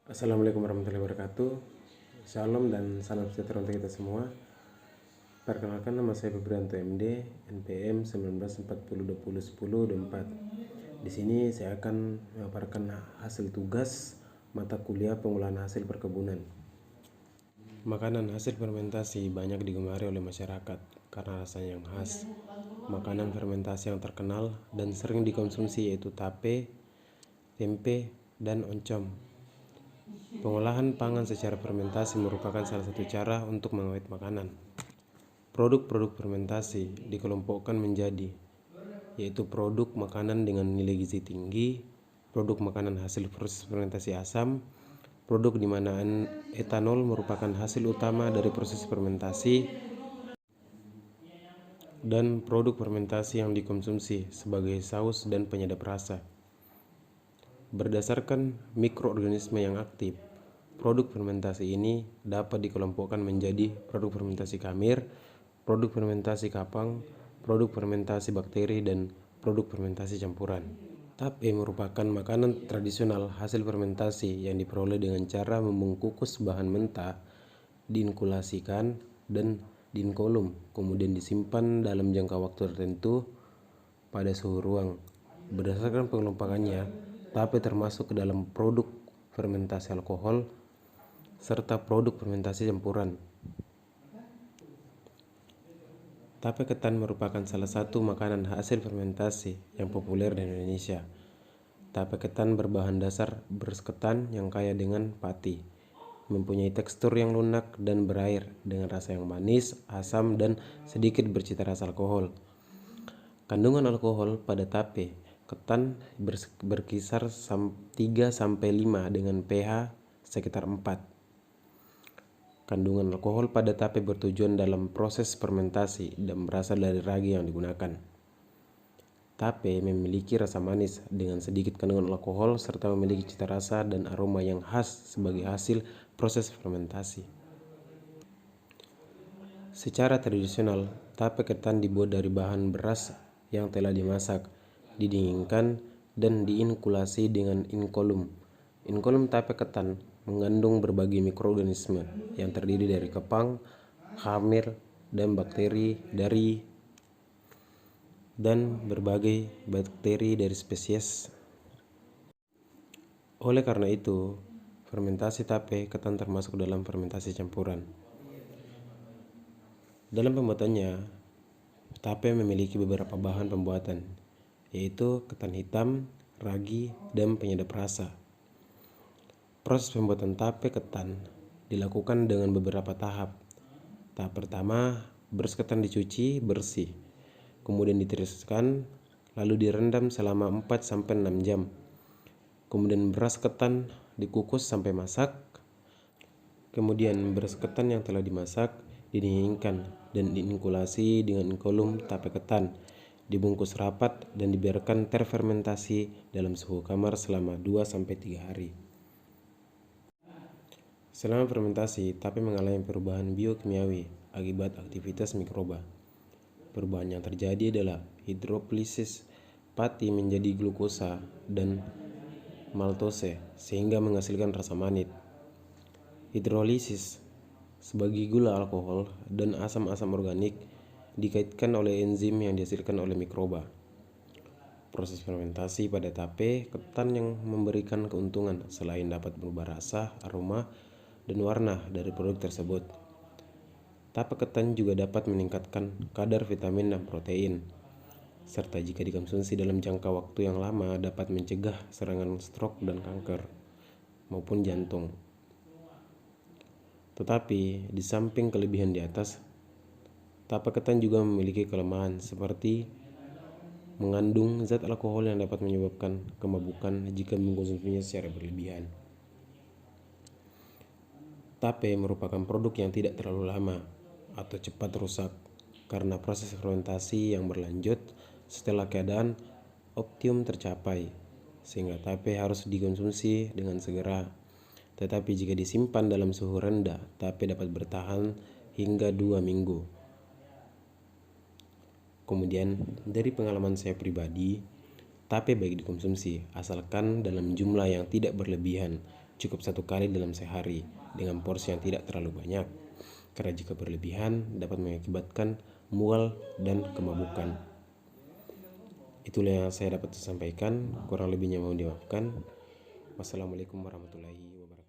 Assalamualaikum warahmatullahi wabarakatuh. Shalom dan salam sejahtera untuk kita semua. Perkenalkan, nama saya Febrianto MD, NPM 1940201024. Di sini saya akan memaparkan hasil tugas mata kuliah pengolahan hasil perkebunan. Makanan hasil fermentasi banyak digemari oleh masyarakat karena rasanya yang khas. Makanan fermentasi yang terkenal dan sering dikonsumsi yaitu tape, tempe, dan oncom. Pengolahan pangan secara fermentasi merupakan salah satu cara untuk mengawet makanan. Produk-produk fermentasi dikelompokkan menjadi, yaitu produk makanan dengan nilai gizi tinggi, produk makanan hasil proses fermentasi asam, produk di mana etanol merupakan hasil utama dari proses fermentasi, dan produk fermentasi yang dikonsumsi sebagai saus dan penyedap rasa. Berdasarkan mikroorganisme yang aktif, produk fermentasi ini dapat dikelompokkan menjadi produk fermentasi kamir, produk fermentasi kapang, produk fermentasi bakteri, dan produk fermentasi campuran. Tape merupakan makanan tradisional hasil fermentasi yang diperoleh dengan cara membungkus bahan mentah, diinkulasikan, dan diinkolum, kemudian disimpan dalam jangka waktu tertentu pada suhu ruang. Berdasarkan pengelompokannya, tape termasuk ke dalam produk fermentasi alkohol serta produk fermentasi campuran. Tape ketan merupakan salah satu makanan hasil fermentasi yang populer di Indonesia. Tape ketan berbahan dasar beras ketan yang kaya dengan pati, mempunyai tekstur yang lunak dan berair dengan rasa yang manis, asam, dan sedikit bercita rasa alkohol. Kandungan alkohol pada tape ketan berkisar 3-5 dengan pH sekitar 4. Kandungan alkohol pada tape bertujuan dalam proses fermentasi dan berasal dari ragi yang digunakan. Tape memiliki rasa manis dengan sedikit kandungan alkohol serta memiliki cita rasa dan aroma yang khas sebagai hasil proses fermentasi. Secara tradisional, tape ketan dibuat dari bahan beras yang telah dimasak, didinginkan, dan diinkulasi dengan inkolum. Inkolum tape ketan mengandung berbagai mikroorganisme yang terdiri dari kepang, khamir, dan bakteri dari spesies. Oleh karena itu, fermentasi tape ketan termasuk dalam fermentasi campuran. Dalam pembuatannya, tape memiliki beberapa bahan pembuatan, yaitu ketan hitam, ragi, dan penyedap rasa. Proses pembuatan tape ketan dilakukan dengan beberapa tahap. Tahap pertama, beras ketan dicuci bersih, kemudian ditiriskan, lalu direndam selama 4-6 jam. Kemudian beras ketan dikukus sampai masak. Kemudian beras ketan yang telah dimasak didinginkan dan diinkulasi dengan inkolum tape ketan, dibungkus rapat dan dibiarkan terfermentasi dalam suhu kamar selama 2-3 hari. Selama fermentasi, tape mengalami perubahan biokimiawi akibat aktivitas mikroba. Perubahan yang terjadi adalah hidrolisis pati menjadi glukosa dan maltose sehingga menghasilkan rasa manis. Hidrolisis sebagai gula alkohol dan asam-asam organik dikaitkan oleh enzim yang dihasilkan oleh mikroba. Proses fermentasi pada tape ketan yang memberikan keuntungan selain dapat merubah rasa, aroma, dan warna dari produk tersebut. Tape ketan juga dapat meningkatkan kadar vitamin dan protein, serta jika dikonsumsi dalam jangka waktu yang lama dapat mencegah serangan stroke dan kanker maupun jantung. Tetapi di samping kelebihan di atas, tape ketan juga memiliki kelemahan seperti mengandung zat alkohol yang dapat menyebabkan kemabukan jika mengkonsumsinya secara berlebihan. Tape merupakan produk yang tidak terlalu lama atau cepat rusak karena proses fermentasi yang berlanjut setelah keadaan optimum tercapai, sehingga tape harus dikonsumsi dengan segera. Tetapi jika disimpan dalam suhu rendah, tape dapat bertahan hingga 2 minggu. Kemudian, dari pengalaman saya pribadi, tape baik dikonsumsi asalkan dalam jumlah yang tidak berlebihan, cukup 1 kali dalam sehari dengan porsi yang tidak terlalu banyak, karena jika berlebihan dapat mengakibatkan mual dan kemabukan. Itulah yang saya dapat sampaikan, kurang lebihnya mohon dimaafkan. Wassalamualaikum warahmatullahi wabarakatuh.